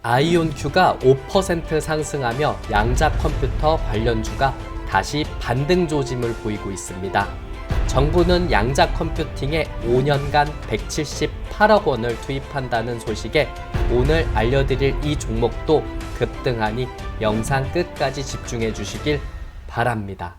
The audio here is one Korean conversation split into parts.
아이온큐가 5% 상승하며 양자 컴퓨터 관련주가 다시 반등 조짐을 보이고 있습니다. 정부는 양자 컴퓨팅에 5년간 178억 원을 투입한다는 소식에 오늘 알려드릴 이 종목도 급등하니 영상 끝까지 집중해 주시길 바랍니다.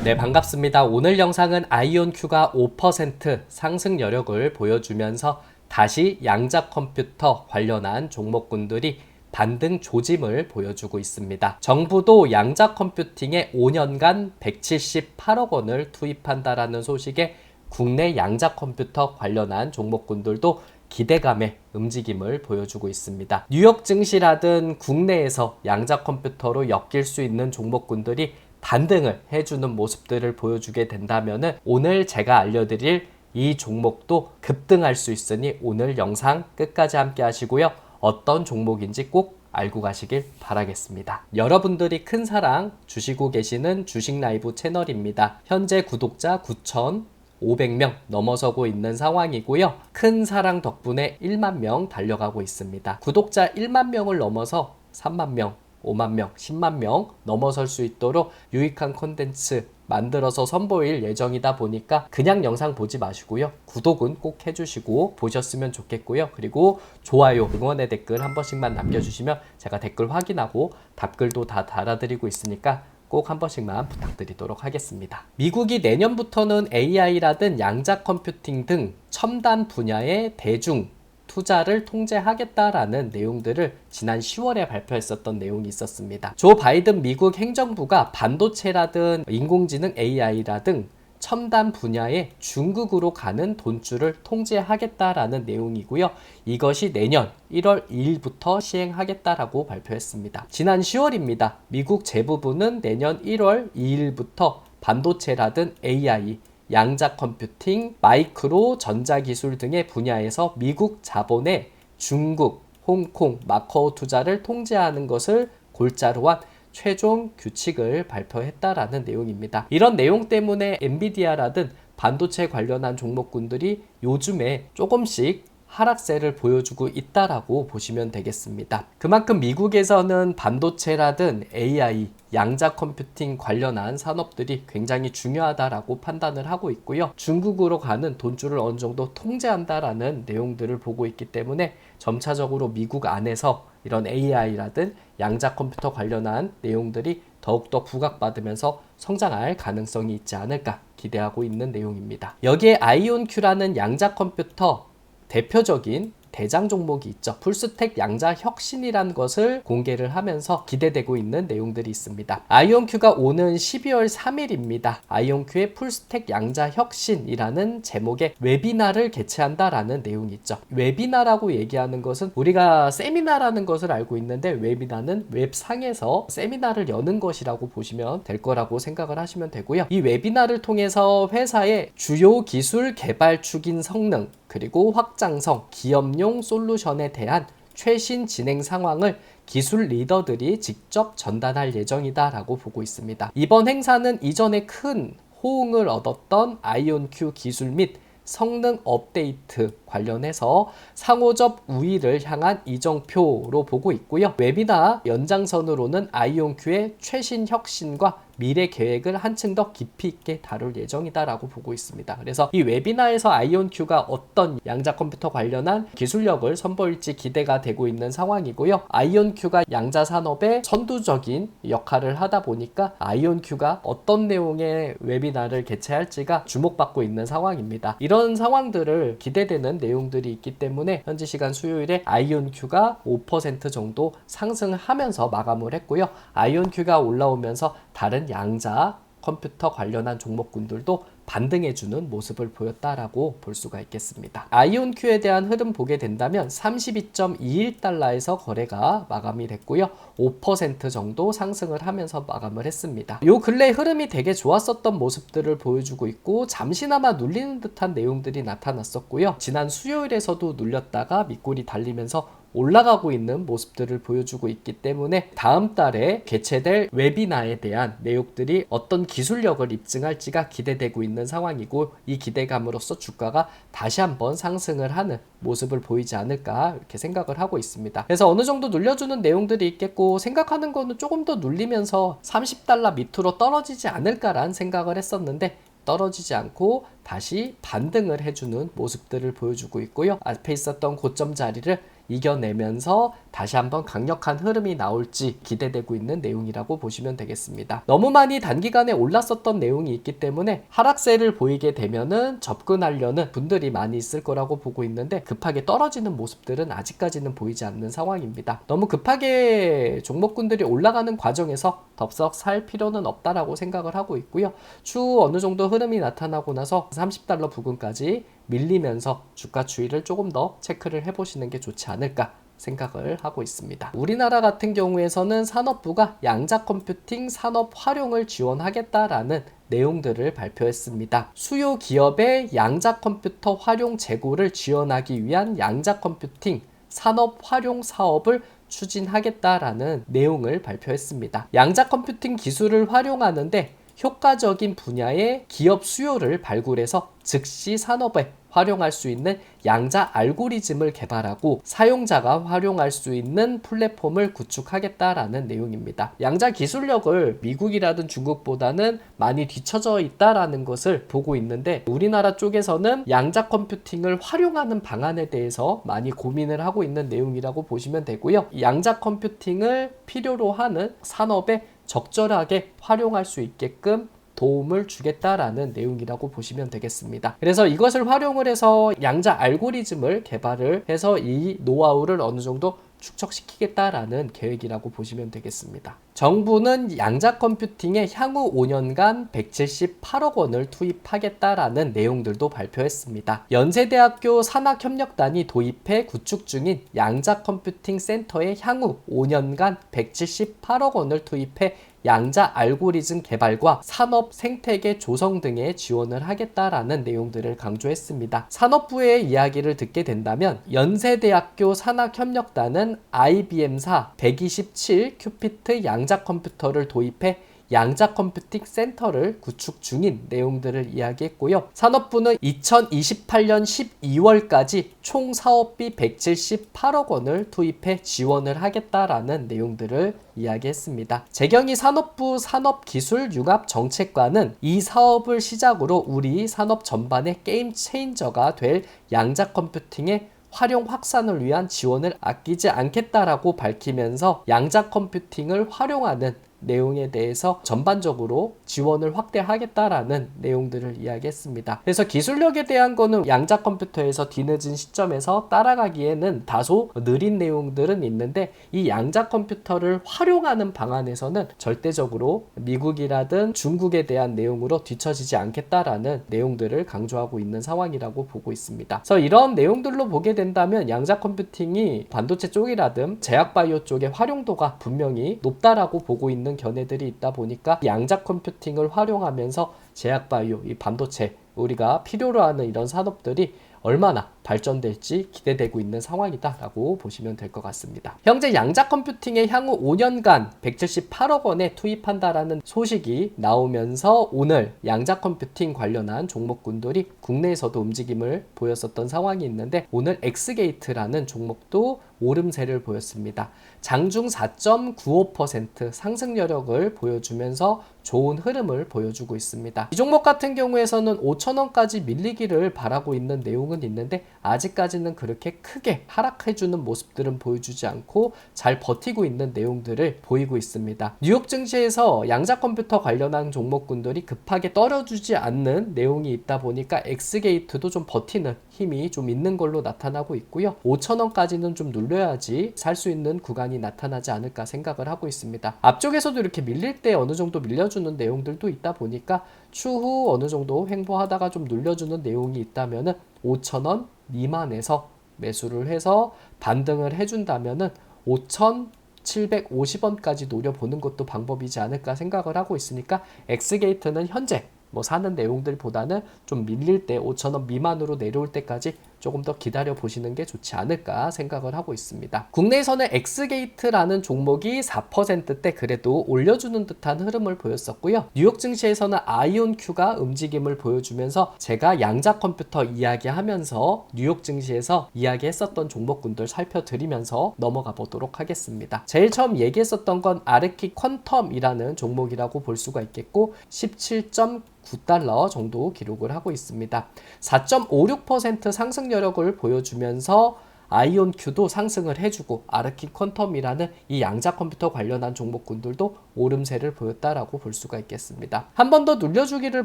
네, 반갑습니다. 오늘 영상은 아이온큐가 5% 상승 여력을 보여주면서 다시 양자 컴퓨터 관련한 종목군들이 반등 조짐을 보여주고 있습니다. 정부도 양자 컴퓨팅에 5년간 178억 원을 투입한다라는 소식에 국내 양자 컴퓨터 관련한 종목군들도 기대감의 움직임을 보여주고 있습니다. 뉴욕 증시라든 국내에서 양자 컴퓨터로 엮일 수 있는 종목군들이 반등을 해주는 모습들을 보여주게 된다면 오늘 제가 알려드릴 이 종목도 급등할 수 있으니 오늘 영상 끝까지 함께 하시고요. 어떤 종목인지 꼭 알고 가시길 바라겠습니다. 여러분들이 큰 사랑 주시고 계시는 주식라이브 채널입니다. 현재 구독자 9,500명 넘어서고 있는 상황이고요. 큰 사랑 덕분에 1만 명 달려가고 있습니다. 구독자 1만 명을 넘어서 3만 명, 5만 명, 10만 명 넘어설 수 있도록 유익한 콘텐츠 만들어서 선보일 예정이다 보니까 그냥 영상 보지 마시고요. 구독은 꼭 해주시고 보셨으면 좋겠고요. 그리고 좋아요, 응원의 댓글 한 번씩만 남겨주시면 제가 댓글 확인하고 답글도 다 달아드리고 있으니까 꼭 한 번씩만 부탁드리도록 하겠습니다. 미국이 내년부터는 AI라든 양자 컴퓨팅 등 첨단 분야의 대중 투자를 통제하겠다라는 내용들을 지난 10월에 발표했었던 내용이 있었습니다. 조 바이든 미국 행정부가 반도체라든 인공지능 AI라든 첨단 분야의 중국으로 가는 돈줄을 통제하겠다라는 내용이고요. 이것이 내년 1월 2일부터 시행하겠다라고 발표했습니다. 지난 10월입니다. 미국 재무부는 내년 1월 2일부터 반도체라든 AI, 양자 컴퓨팅, 마이크로 전자기술 등의 분야에서 미국 자본의 중국, 홍콩, 마카오 투자를 통제하는 것을 골자로 한 최종 규칙을 발표했다라는 내용입니다. 이런 내용 때문에 엔비디아라든 반도체 관련한 종목군들이 요즘에 조금씩 하락세를 보여주고 있다라고 보시면 되겠습니다. 그만큼 미국에서는 반도체라든 AI, 양자 컴퓨팅 관련한 산업들이 굉장히 중요하다라고 판단을 하고 있고요. 중국으로 가는 돈줄을 어느 정도 통제한다라는 내용들을 보고 있기 때문에 점차적으로 미국 안에서 이런 AI라든 양자 컴퓨터 관련한 내용들이 더욱더 부각받으면서 성장할 가능성이 있지 않을까 기대하고 있는 내용입니다. 여기에 아이온큐라는 양자 컴퓨터 대표적인 대장 종목이 있죠. 풀스택 양자 혁신이라는 것을 공개를 하면서 기대되고 있는 내용들이 있습니다. 아이온큐가 오는 12월 3일입니다. 아이온큐의 풀스택 양자 혁신이라는 제목의 웨비나를 개최한다라는 내용이 있죠. 웨비나라고 얘기하는 것은 우리가 세미나라는 것을 알고 있는데 웨비나는 웹상에서 세미나를 여는 것이라고 보시면 될 거라고 생각을 하시면 되고요. 이 웨비나를 통해서 회사의 주요 기술 개발 추진 성능 그리고 확장성, 기업용 솔루션에 대한 최신 진행 상황을 기술 리더들이 직접 전달할 예정이다 라고 보고 있습니다. 이번 행사는 이전에 큰 호응을 얻었던 아이온큐 기술 및 성능 업데이트 관련해서 상호적 우위를 향한 이정표로 보고 있고요. 웨비나 연장선으로는 아이온큐의 최신 혁신과 미래 계획을 한층 더 깊이 있게 다룰 예정이다라고 보고 있습니다. 그래서 이 웨비나에서 아이온큐가 어떤 양자 컴퓨터 관련한 기술력을 선보일지 기대가 되고 있는 상황이고요. 아이온큐가 양자 산업의 선두적인 역할을 하다 보니까 아이온큐가 어떤 내용의 웨비나를 개최할지가 주목받고 있는 상황입니다. 이런 상황들을 기대되는 내용들이 있기 때문에 현지 시간 수요일에 아이온큐가 5% 정도 상승하면서 마감을 했고요. 아이온큐가 올라오면서 다른 양자 컴퓨터 관련한 종목군들도 반등해주는 모습을 보였다라고 볼 수가 있겠습니다. 아이온큐에 대한 흐름 보게 된다면 32.21달러에서 거래가 마감이 됐고요. 5% 정도 상승을 하면서 마감을 했습니다. 요 근래 흐름이 되게 좋았었던 모습들을 보여주고 있고 잠시나마 눌리는 듯한 내용들이 나타났었고요. 지난 수요일에서도 눌렸다가 밑골이 달리면서 올라가고 있는 모습들을 보여주고 있기 때문에 다음 달에 개최될 웨비나에 대한 내용들이 어떤 기술력을 입증할지가 기대되고 있는 상황이고, 이 기대감으로써 주가가 다시 한번 상승을 하는 모습을 보이지 않을까 이렇게 생각을 하고 있습니다. 그래서 어느 정도 눌려주는 내용들이 있겠고, 생각하는 거는 조금 더 눌리면서 30달러 밑으로 떨어지지 않을까라는 생각을 했었는데 떨어지지 않고 다시 반등을 해주는 모습들을 보여주고 있고요. 앞에 있었던 고점 자리를 이겨내면서 다시 한번 강력한 흐름이 나올지 기대되고 있는 내용이라고 보시면 되겠습니다. 너무 많이 단기간에 올랐었던 내용이 있기 때문에 하락세를 보이게 되면은 접근하려는 분들이 많이 있을 거라고 보고 있는데, 급하게 떨어지는 모습들은 아직까지는 보이지 않는 상황입니다. 너무 급하게 종목군들이 올라가는 과정에서 덥석 살 필요는 없다라고 생각을 하고 있고요. 추후 어느 정도 흐름이 나타나고 나서 30달러 부근까지 밀리면서 주가 추이를 조금 더 체크를 해보시는 게 좋지 않을까 생각을 하고 있습니다. 우리나라 같은 경우에서는 산업부가 양자 컴퓨팅 산업 활용을 지원하겠다라는 내용들을 발표했습니다. 수요 기업의 양자 컴퓨터 활용 재고를 지원하기 위한 양자 컴퓨팅 산업 활용 사업을 추진하겠다라는 내용을 발표했습니다. 양자 컴퓨팅 기술을 활용하는데 효과적인 분야의 기업 수요를 발굴해서 즉시 산업에 활용할 수 있는 양자 알고리즘을 개발하고 사용자가 활용할 수 있는 플랫폼을 구축하겠다라는 내용입니다. 양자 기술력을 미국이라든 중국보다는 많이 뒤처져 있다라는 것을 보고 있는데, 우리나라 쪽에서는 양자 컴퓨팅을 활용하는 방안에 대해서 많이 고민을 하고 있는 내용이라고 보시면 되고요. 양자 컴퓨팅을 필요로 하는 산업에 적절하게 활용할 수 있게끔 도움을 주겠다라는 내용이라고 보시면 되겠습니다. 그래서 이것을 활용을 해서 양자 알고리즘을 개발을 해서 이 노하우를 어느 정도 축적시키겠다라는 계획이라고 보시면 되겠습니다. 정부는 양자 컴퓨팅에 향후 5년간 178억 원을 투입하겠다라는 내용들도 발표했습니다. 연세대학교 산학협력단이 도입해 구축 중인 양자 컴퓨팅 센터에 향후 5년간 178억 원을 투입해 양자 알고리즘 개발과 산업 생태계 조성 등에 지원을 하겠다라는 내용들을 강조했습니다. 산업부의 이야기를 듣게 된다면 연세대학교 산학협력단은 IBM사 127 큐피트 양자 컴퓨터를 도입해 양자 컴퓨팅 센터를 구축 중인 내용들을 이야기했고요. 산업부는 2028년 12월까지 총 사업비 178억 원을 투입해 지원을 하겠다라는 내용들을 이야기했습니다. 재경희 산업부 산업기술융합정책관은 이 사업을 시작으로 우리 산업 전반의 게임 체인저가 될 양자 컴퓨팅의 활용 확산을 위한 지원을 아끼지 않겠다라고 밝히면서 양자 컴퓨팅을 활용하는 내용에 대해서 전반적으로 지원을 확대하겠다라는 내용들을 이야기했습니다. 그래서 기술력에 대한 거는 양자 컴퓨터에서 뒤늦은 시점에서 따라가기에는 다소 느린 내용들은 있는데, 이 양자 컴퓨터를 활용하는 방안에서는 절대적으로 미국이라든 중국에 대한 내용으로 뒤처지지 않겠다라는 내용들을 강조하고 있는 상황이라고 보고 있습니다. 그래서 이런 내용들로 보게 된다면 양자 컴퓨팅이 반도체 쪽이라든 제약바이오 쪽의 활용도가 분명히 높다라고 보고 있는 견해들이 있다 보니까 양자 컴퓨팅을 활용하면서 제약바이오, 이 반도체 우리가 필요로 하는 이런 산업들이 얼마나 발전될지 기대되고 있는 상황이다라고 보시면 될 것 같습니다. 현재 양자 컴퓨팅에 향후 5년간 178억 원에 투입한다라는 소식이 나오면서 오늘 양자 컴퓨팅 관련한 종목군들이 국내에서도 움직임을 보였었던 상황이 있는데, 오늘 엑스게이트라는 종목도 오름세를 보였습니다. 장중 4.95% 상승 여력을 보여주면서 좋은 흐름을 보여주고 있습니다. 이 종목 같은 경우에서는 5,000원까지 밀리기를 바라고 있는 내용은 있는데, 아직까지는 그렇게 크게 하락해주는 모습들은 보여주지 않고 잘 버티고 있는 내용들을 보이고 있습니다. 뉴욕 증시에서 양자 컴퓨터 관련한 종목군들이 급하게 떨어지지 않는 내용이 있다 보니까 엑스게이트도 좀 버티는 힘이 좀 있는 걸로 나타나고 있고요. 5,000원까지는 좀 눌려야지 살 수 있는 구간이 나타나지 않을까 생각을 하고 있습니다. 앞쪽에서도 이렇게 밀릴 때 어느 정도 밀려주는 내용들도 있다 보니까 추후 어느 정도 횡보하다가 좀 눌려주는 내용이 있다면은 5,000원 미만에서 매수를 해서 반등을 해준다면은 5,750원까지 노려보는 것도 방법이지 않을까 생각을 하고 있으니까 엑스게이트는 현재 뭐 사는 내용들보다는 좀 밀릴 때 5,000원 미만으로 내려올 때까지 조금 더 기다려 보시는 게 좋지 않을까 생각을 하고 있습니다. 국내에서는 엑스게이트라는 종목이 4%대 그래도 올려주는 듯한 흐름을 보였었고요. 뉴욕 증시에서는 아이온큐가 움직임을 보여주면서 제가 양자 컴퓨터 이야기하면서 뉴욕 증시에서 이야기했었던 종목군들 살펴드리면서 넘어가 보도록 하겠습니다. 제일 처음 얘기했었던 건 아르키 퀀텀이라는 종목이라고 볼 수가 있겠고 17.9달러 정도 기록을 하고 있습니다. 4.56% 상승 여력을 보여주면서 아이온큐도 상승을 해주고 아르키 퀀텀이라는 이 양자 컴퓨터 관련한 종목군들도 오름세를 보였다라고 볼 수가 있겠습니다. 한 번 더 눌려주기를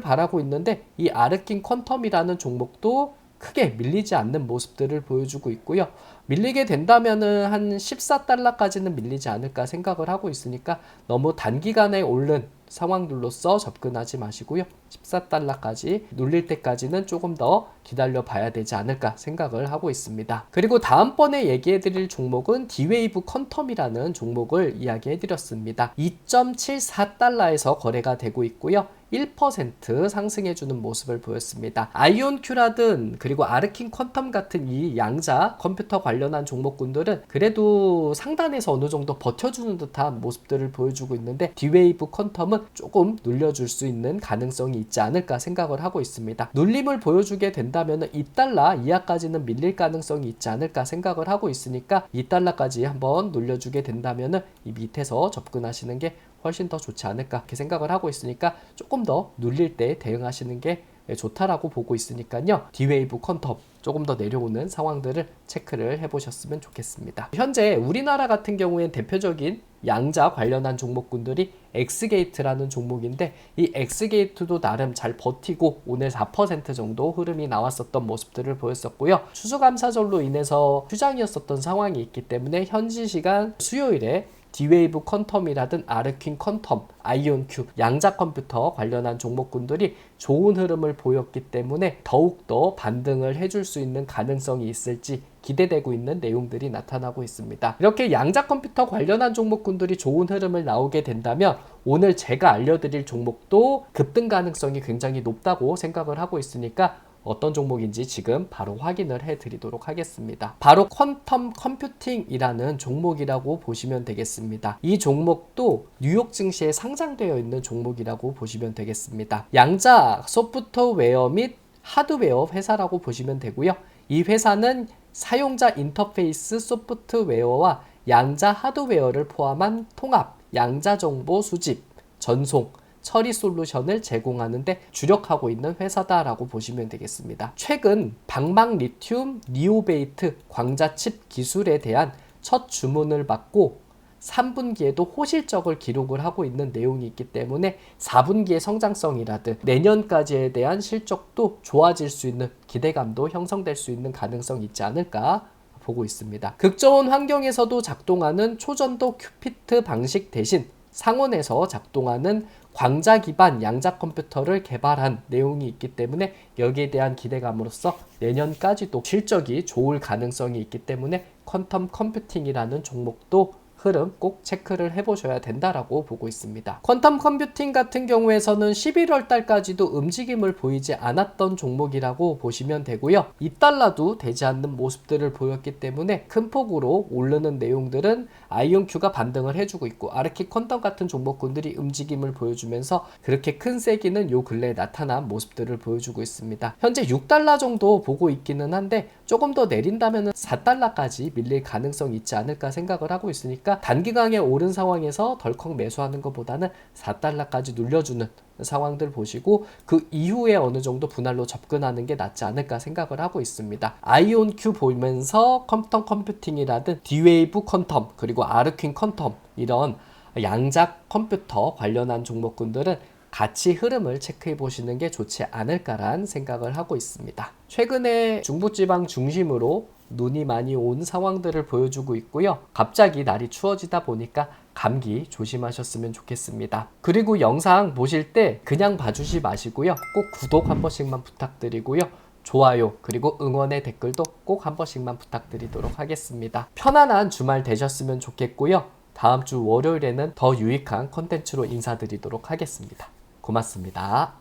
바라고 있는데 이 아르키 퀀텀이라는 종목도 크게 밀리지 않는 모습들을 보여주고 있고요. 밀리게 된다면은 한 14달러까지는 밀리지 않을까 생각을 하고 있으니까 너무 단기간에 오른 상황들로서 접근하지 마시고요. 14달러까지 눌릴 때까지는 조금 더 기다려 봐야 되지 않을까 생각을 하고 있습니다. 그리고 다음번에 얘기해 드릴 종목은 디웨이브 퀀텀이라는 종목을 이야기해 드렸습니다. 2.74달러에서 거래가 되고 있고요. 1% 상승해주는 모습을 보였습니다. 아이온큐라든 그리고 아르킨 퀀텀 같은 이 양자 컴퓨터 관련한 종목군들은 그래도 상단에서 어느 정도 버텨주는 듯한 모습들을 보여주고 있는데 디웨이브 퀀텀은 조금 눌려줄 수 있는 가능성이 있지 않을까 생각을 하고 있습니다. 눌림을 보여주게 된다면 2달러 이하까지는 밀릴 가능성이 있지 않을까 생각을 하고 있으니까 2달러까지 한번 눌려주게 된다면 이 밑에서 접근하시는 게 훨씬 더 좋지 않을까 이렇게 생각을 하고 있으니까 조금 더 눌릴 때 대응하시는 게 좋다라고 보고 있으니까요. 디웨이브 퀀텀 조금 더 내려오는 상황들을 체크를 해보셨으면 좋겠습니다. 현재 우리나라 같은 경우엔 대표적인 양자 관련한 종목군들이 엑스게이트라는 종목인데 이 엑스게이트도 나름 잘 버티고 오늘 4% 정도 흐름이 나왔었던 모습들을 보였었고요. 추수감사절로 인해서 휴장이었었던 상황이 있기 때문에 현지 시간 수요일에 디웨이브 퀀텀이라든 아르킨 퀀텀, 아이온큐, 양자 컴퓨터 관련한 종목군들이 좋은 흐름을 보였기 때문에 더욱더 반등을 해줄 수 있는 가능성이 있을지 기대되고 있는 내용들이 나타나고 있습니다. 이렇게 양자 컴퓨터 관련한 종목군들이 좋은 흐름을 나오게 된다면 오늘 제가 알려드릴 종목도 급등 가능성이 굉장히 높다고 생각을 하고 있으니까 어떤 종목인지 지금 바로 확인을 해 드리도록 하겠습니다. 바로 퀀텀 컴퓨팅이라는 종목이라고 보시면 되겠습니다. 이 종목도 뉴욕 증시에 상장되어 있는 종목이라고 보시면 되겠습니다. 양자 소프트웨어 및 하드웨어 회사라고 보시면 되고요. 이 회사는 사용자 인터페이스 소프트웨어와 양자 하드웨어를 포함한 통합, 양자 정보 수집, 전송, 처리 솔루션을 제공하는데 주력하고 있는 회사다라고 보시면 되겠습니다. 최근 방막 리튬 니오베이트 광자 칩 기술에 대한 첫 주문을 받고 3분기에도 호실적을 기록을 하고 있는 내용이 있기 때문에 4분기의 성장성이라든 내년까지에 대한 실적도 좋아질 수 있는 기대감도 형성될 수 있는 가능성이 있지 않을까 보고 있습니다. 극저온 환경에서도 작동하는 초전도 큐피트 방식 대신 상온에서 작동하는 광자 기반 양자 컴퓨터를 개발한 내용이 있기 때문에 여기에 대한 기대감으로써 내년까지도 실적이 좋을 가능성이 있기 때문에 퀀텀 컴퓨팅이라는 종목도 흐름 꼭 체크를 해보셔야 된다라고 보고 있습니다. 퀀텀 컴퓨팅 같은 경우에서는 11월 달까지도 움직임을 보이지 않았던 종목이라고 보시면 되고요. 2달러도 되지 않는 모습들을 보였기 때문에 큰 폭으로 오르는 내용들은 아이온큐가 반등을 해주고 있고 아르키 퀀텀 같은 종목군들이 움직임을 보여주면서 그렇게 큰 세기는 요 근래에 나타난 모습들을 보여주고 있습니다. 현재 6달러 정도 보고 있기는 한데 조금 더 내린다면 4달러까지 밀릴 가능성이 있지 않을까 생각을 하고 있으니까 단기간에 오른 상황에서 덜컥 매수하는 것보다는 4달러까지 눌려주는 상황들 보시고 그 이후에 어느 정도 분할로 접근하는 게 낫지 않을까 생각을 하고 있습니다. 아이온큐 보면서 컴퓨터 컴퓨팅이라든 디웨이브 퀀텀 그리고 아르킨 퀀텀 이런 양자 컴퓨터 관련한 종목군들은 같이 흐름을 체크해 보시는 게 좋지 않을까란 생각을 하고 있습니다. 최근에 중부지방 중심으로 눈이 많이 온 상황들을 보여주고 있고요. 갑자기 날이 추워지다 보니까 감기 조심하셨으면 좋겠습니다. 그리고 영상 보실 때 그냥 봐주지 마시고요. 꼭 구독 한 번씩만 부탁드리고요. 좋아요 그리고 응원의 댓글도 꼭 한 번씩만 부탁드리도록 하겠습니다. 편안한 주말 되셨으면 좋겠고요. 다음 주 월요일에는 더 유익한 콘텐츠로 인사드리도록 하겠습니다. 고맙습니다.